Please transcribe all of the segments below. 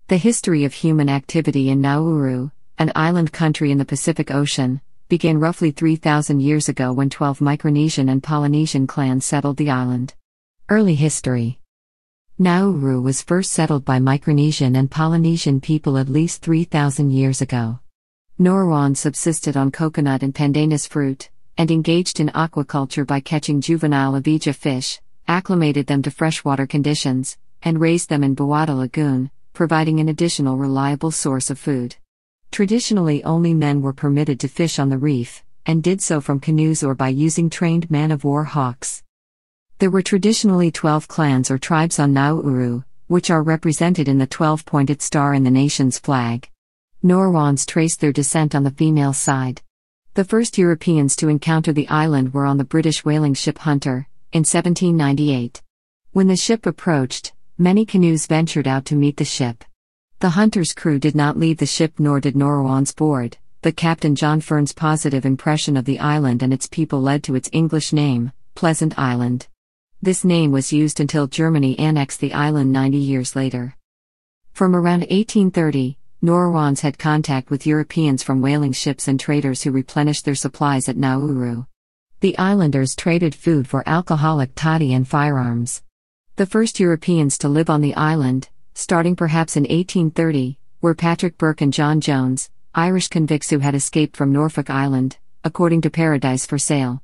The history of human activity in Nauru, an island country in the Pacific Ocean, began roughly 3,000 years ago when 12 Micronesian and Polynesian clans settled the island. Early history. Nauru was first settled by Micronesian and Polynesian people at least 3,000 years ago. Nauruans subsisted on coconut and pandanus fruit, and engaged in aquaculture by catching juvenile ibija fish, acclimated them to freshwater conditions, and raised them in Buada Lagoon, providing an additional reliable source of food. Traditionally, only men were permitted to fish on the reef, and did so from canoes or by using trained man-of-war hawks. There were traditionally 12 clans or tribes on Nauru, which are represented in the 12-pointed star in the nation's flag. Nauruans traced their descent on the female side. The first Europeans to encounter the island were on the British whaling ship Hunter, in 1798. When the ship approached, many canoes ventured out to meet the ship. The Hunter's crew did not leave the ship nor did Nauruans board, but Captain John Fearn's positive impression of the island and its people led to its English name, Pleasant Island. This name was used until Germany annexed the island 90 years later. From around 1830, Nauruans had contact with Europeans from whaling ships and traders who replenished their supplies at Nauru. The islanders traded food for alcoholic toddy and firearms. The first Europeans to live on the island, starting perhaps in 1830, were Patrick Burke and John Jones, Irish convicts who had escaped from Norfolk Island, according to Paradise for Sale.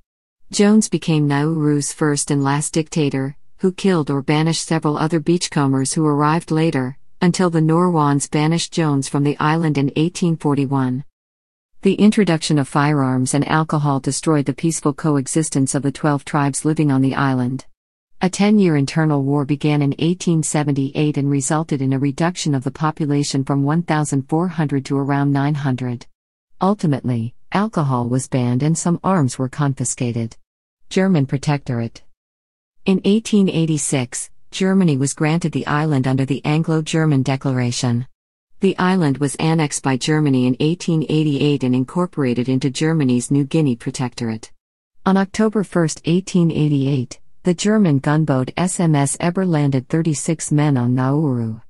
Jones became Nauru's first and last dictator, who killed or banished several other beachcombers who arrived later, until the Nauruans banished Jones from the island in 1841. The introduction of firearms and alcohol destroyed the peaceful coexistence of the 12 tribes living on the island. A 10-year internal war began in 1878 and resulted in a reduction of the population from 1,400 to around 900. Ultimately, alcohol was banned and some arms were confiscated. German Protectorate. In 1886, Germany was granted the island under the Anglo-German Declaration. The island was annexed by Germany in 1888 and incorporated into Germany's New Guinea Protectorate. On October 1, 1888, the German gunboat SMS Eber landed 36 men on Nauru.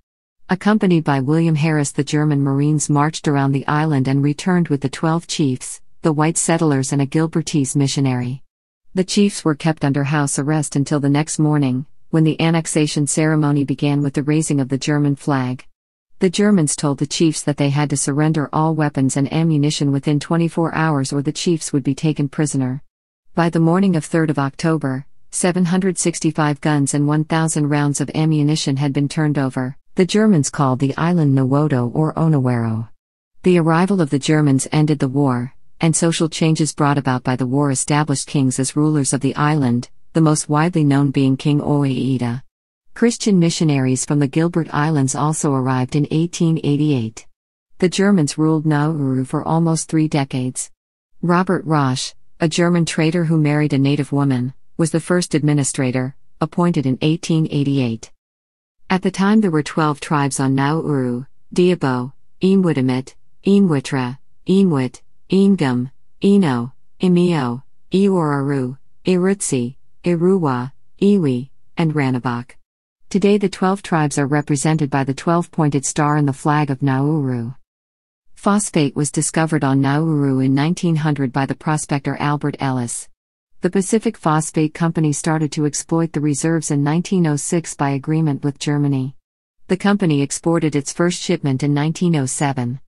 Accompanied by William Harris, the German Marines marched around the island and returned with the 12 chiefs, the white settlers and a Gilbertese missionary. The chiefs were kept under house arrest until the next morning, when the annexation ceremony began with the raising of the German flag. The Germans told the chiefs that they had to surrender all weapons and ammunition within 24 hours or the chiefs would be taken prisoner. By the morning of 3rd of October, 765 guns and 1,000 rounds of ammunition had been turned over. The Germans called the island Nawodo or Onawero. The arrival of the Germans ended the war, and social changes brought about by the war established kings as rulers of the island, the most widely known being King Oeida. Christian missionaries from the Gilbert Islands also arrived in 1888. The Germans ruled Nauru for almost 3 decades. Robert Roche, a German trader who married a native woman, was the first administrator, appointed in 1888. At the time there were 12 tribes on Nauru: Diabo, Imwidimit, Imwitra, Imwit, Ingum, Ino, Imio, Iworaru, Irutsi, Iruwa, Iwi, and Ranabak. Today the 12 tribes are represented by the 12-pointed star in the flag of Nauru. Phosphate was discovered on Nauru in 1900 by the prospector Albert Ellis. The Pacific Phosphate Company started to exploit the reserves in 1906 by agreement with Germany. The company exported its first shipment in 1907.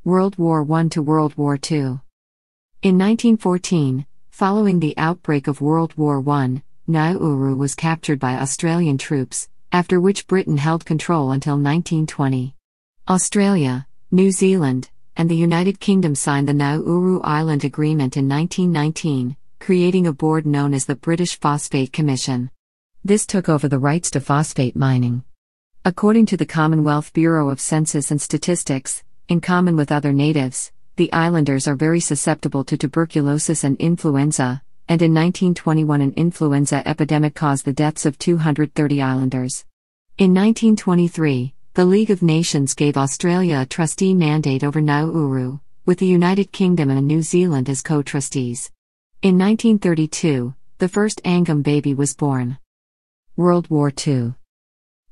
World War I to World War II. In 1914, following the outbreak of World War I, Nauru was captured by Australian troops, after which Britain held control until 1920. Australia, New Zealand, and the United Kingdom signed the Nauru Island Agreement in 1919, creating a board known as the British Phosphate Commission. This took over the rights to phosphate mining. According to the Commonwealth Bureau of Census and Statistics, in common with other natives, the islanders are very susceptible to tuberculosis and influenza, and in 1921 an influenza epidemic caused the deaths of 230 islanders. In 1923, the League of Nations gave Australia a trustee mandate over Nauru, with the United Kingdom and New Zealand as co-trustees. In 1932, the first Angam baby was born. World War II.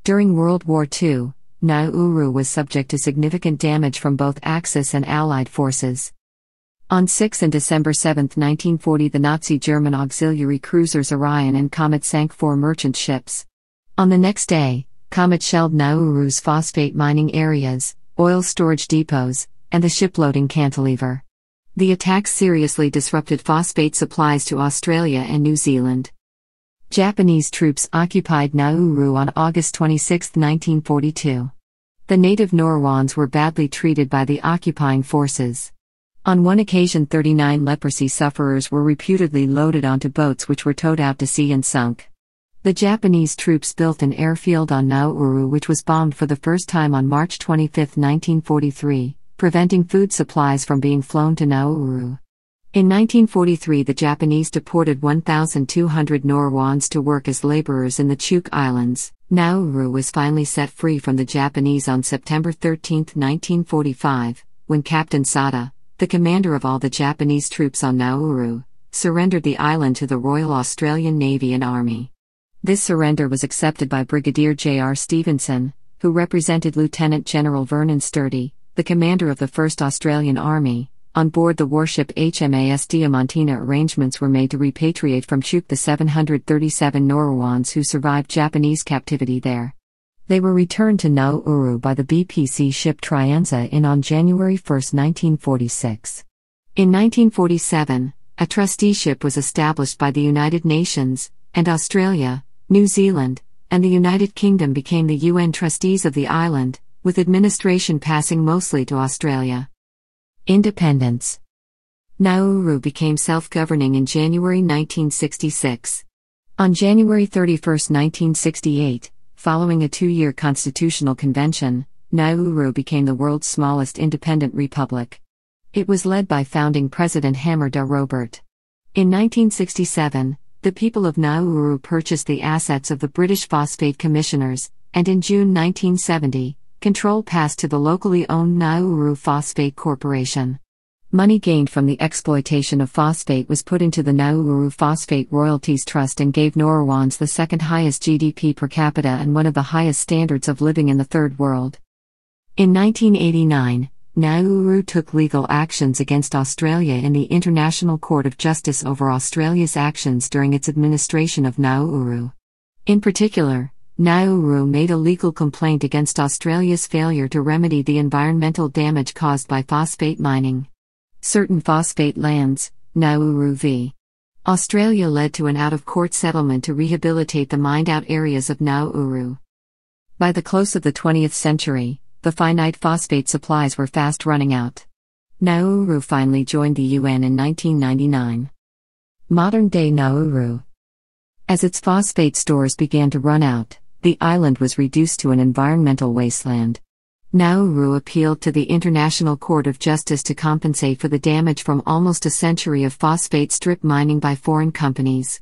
During World War II, Nauru was subject to significant damage from both Axis and Allied forces. On 6 and December 7, 1940, the Nazi-German auxiliary cruisers Orion and Comet sank 4 merchant ships. On the next day, Comet shelled Nauru's phosphate mining areas, oil storage depots, and the shiploading cantilever. The attacks seriously disrupted phosphate supplies to Australia and New Zealand. Japanese troops occupied Nauru on August 26, 1942. The native Nauruans were badly treated by the occupying forces. On one occasion, 39 leprosy sufferers were reputedly loaded onto boats which were towed out to sea and sunk. The Japanese troops built an airfield on Nauru which was bombed for the first time on March 25, 1943, preventing food supplies from being flown to Nauru. In 1943, the Japanese deported 1,200 Nauruans to work as laborers in the Chuuk Islands. Nauru was finally set free from the Japanese on September 13, 1945, when Captain Sada, the commander of all the Japanese troops on Nauru, surrendered the island to the Royal Australian Navy and Army. This surrender was accepted by Brigadier J.R. Stevenson, who represented Lieutenant General Vernon Sturdy, the commander of the 1st Australian Army. On board the warship HMAS Diamantina, arrangements were made to repatriate from Chuuk the 737 Nauruans who survived Japanese captivity there. They were returned to Nauru by the BPC ship Trienza on January 1, 1946. In 1947, a trusteeship was established by the United Nations, and Australia, New Zealand, and the United Kingdom became the UN trustees of the island, with administration passing mostly to Australia. Independence. Nauru became self-governing in January 1966. On January 31, 1968, following a 2-year constitutional convention, Nauru became the world's smallest independent republic. It was led by founding President Hammer da Robert. In 1967, the people of Nauru purchased the assets of the British Phosphate Commissioners, and in June 1970, control passed to the locally owned Nauru Phosphate Corporation. Money gained from the exploitation of phosphate was put into the Nauru Phosphate Royalties Trust and gave Nauruans the second highest GDP per capita and one of the highest standards of living in the Third World. In 1989, Nauru took legal actions against Australia in the International Court of Justice over Australia's actions during its administration of Nauru. In particular, Nauru made a legal complaint against Australia's failure to remedy the environmental damage caused by phosphate mining. Certain phosphate lands, Nauru v. Australia, led to an out-of-court settlement to rehabilitate the mined-out areas of Nauru. By the close of the 20th century, the finite phosphate supplies were fast running out. Nauru finally joined the UN in 1999. Modern-day Nauru. As its phosphate stores began to run out, the island was reduced to an environmental wasteland. Nauru appealed to the International Court of Justice to compensate for the damage from almost a century of phosphate strip mining by foreign companies.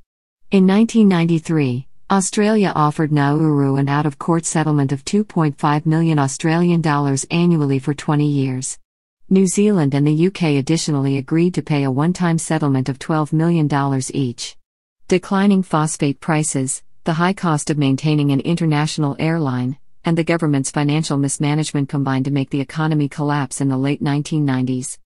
In 1993, Australia offered Nauru an out-of-court settlement of $2.5 million Australian dollars annually for 20 years. New Zealand and the UK additionally agreed to pay a one-time settlement of $12 million each. Declining phosphate prices, the high cost of maintaining an international airline, and the government's financial mismanagement combined to make the economy collapse in the late 1990s.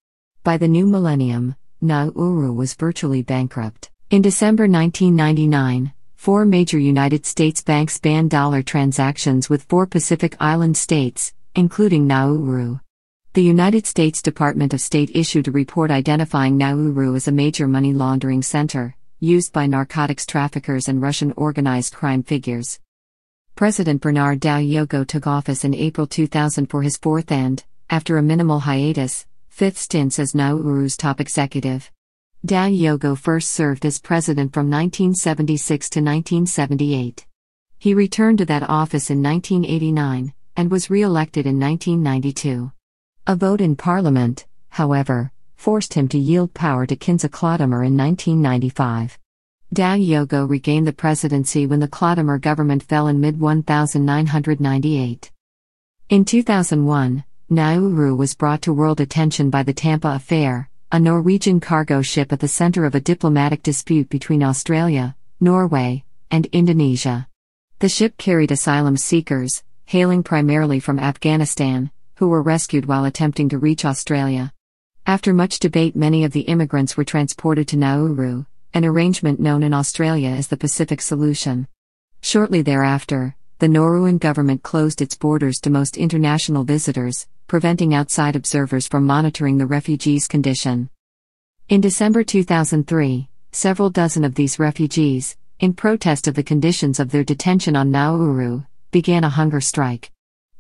By the new millennium, Nauru was virtually bankrupt. In December 1999, 4 major United States banks banned dollar transactions with 4 Pacific Island states, including Nauru. The United States Department of State issued a report identifying Nauru as a major money laundering center, used by narcotics traffickers and Russian organized crime figures. President Bernard Dayogo took office in April 2000 for his 4th and, after a minimal hiatus, 5th stints as Nauru's top executive. Dayogo first served as president from 1976 to 1978. He returned to that office in 1989, and was re-elected in 1992. A vote in parliament, however, forced him to yield power to Kinza Clotimer in 1995. Dayogo regained the presidency when the Clotimer government fell in mid-1998. In 2001, Nauru was brought to world attention by the Tampa Affair, a Norwegian cargo ship at the center of a diplomatic dispute between Australia, Norway, and Indonesia. The ship carried asylum seekers, hailing primarily from Afghanistan, who were rescued while attempting to reach Australia. After much debate, many of the immigrants were transported to Nauru, an arrangement known in Australia as the Pacific Solution. Shortly thereafter, the Nauruan government closed its borders to most international visitors, preventing outside observers from monitoring the refugees' condition. In December 2003, several dozen of these refugees, in protest of the conditions of their detention on Nauru, began a hunger strike.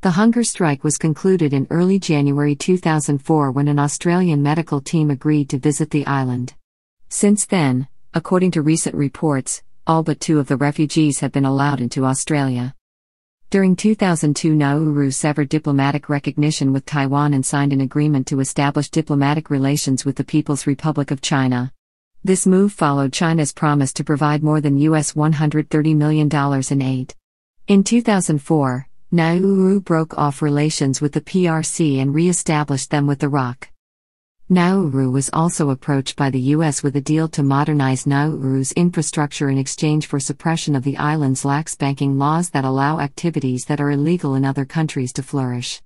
The hunger strike was concluded in early January 2004 when an Australian medical team agreed to visit the island. Since then, according to recent reports, all but 2 of the refugees have been allowed into Australia. During 2002, Nauru severed diplomatic recognition with Taiwan and signed an agreement to establish diplomatic relations with the People's Republic of China. This move followed China's promise to provide more than $130 million in aid. In 2004, Nauru broke off relations with the PRC and re-established them with the ROC. Nauru was also approached by the U.S. with a deal to modernize Nauru's infrastructure in exchange for suppression of the island's lax banking laws that allow activities that are illegal in other countries to flourish.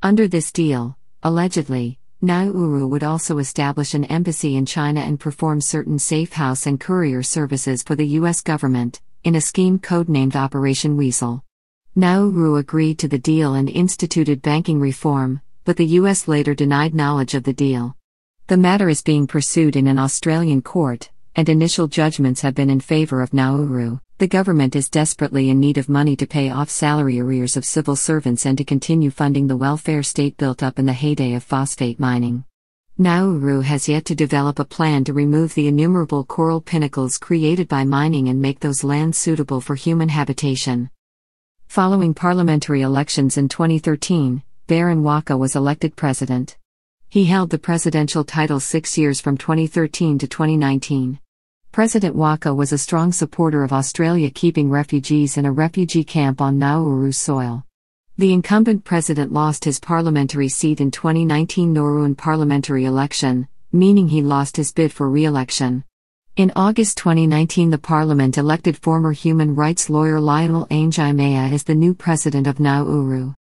Under this deal, allegedly, Nauru would also establish an embassy in China and perform certain safe house and courier services for the U.S. government, in a scheme codenamed Operation Weasel. Nauru agreed to the deal and instituted banking reform, but the U.S. later denied knowledge of the deal. The matter is being pursued in an Australian court, and initial judgments have been in favor of Nauru. The government is desperately in need of money to pay off salary arrears of civil servants and to continue funding the welfare state built up in the heyday of phosphate mining. Nauru has yet to develop a plan to remove the innumerable coral pinnacles created by mining and make those lands suitable for human habitation. Following parliamentary elections in 2013, Baron Waka was elected president. He held the presidential title 6 years from 2013 to 2019. President Waka was a strong supporter of Australia keeping refugees in a refugee camp on Nauru soil. The incumbent president lost his parliamentary seat in 2019 Nauruan parliamentary election, meaning he lost his bid for re-election. In August 2019, the parliament elected former human rights lawyer Lionel Aingeimea as the new president of Nauru.